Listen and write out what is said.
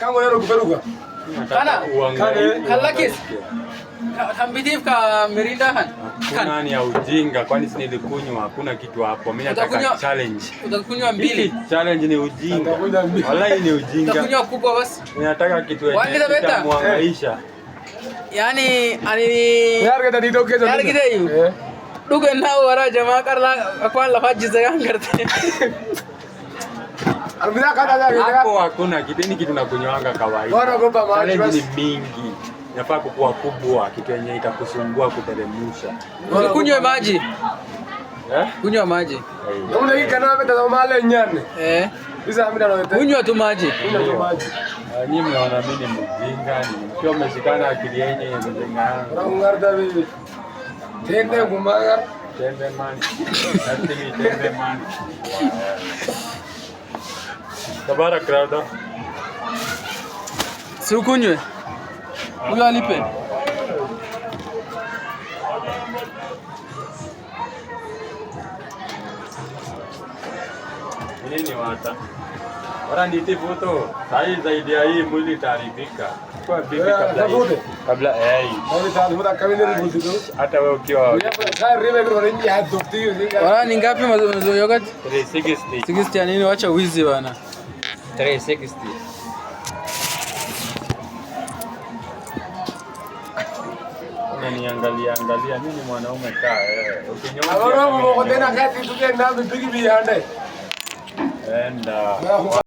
Kama leo kuperuka. Kana kalakis. Kambitif ka Mirinda kan. Kuna ni ya ujinga kwani si nilikunywa hakuna kitu hapo. Mimi nataka challenge. Utakunywa mbili. Challenge ni ujinga. Wallahi ni ujinga. Utakunywa kubwa basi. Ninataka kitu yenye kitamwangaisha. Yani ani यार कहता नहीं तो क्या यार किधर है यू दुकान ना हो रहा जमा कर ला अपन लफाज जिस जगह करते Alhamdulillah kata aja hapo hakuna kitu ni kitu nakunywanga kawaida. Bora gopa maji challenge ni mingi. Inafaa kuwa kubwa kitu yenye itakusumbua kuteremsha. Kunywa maji. Kunywa maji. Ndio hii kana mtazama male nyane. Sasa mimi naona kunywa tu maji. Kunywa tu maji. Nyinyi mnaona mimi ni mjinga ni mkiwa mmeshikana akili yenye mjinga. Ungarda bibi. Tende kumaga. Tende mani. Natimi tende mani. Tabarak rada. Si ukunywe. Huyo alipe. Nini wata? Bora nditi foto. Sai zaidi ya hii mwili taaribika. Kwa bibi kabla Wewe taarifa kama ndio mbuzi hata wewe ukiwa Wala ni ngapi mazo yogurt? 360. 60 ya nini wacha wizi bana. 360. Unaniangalia mimi ni mwanaume kaa Ukinyoa. Tena kati tuke na bigi bihande. Enda.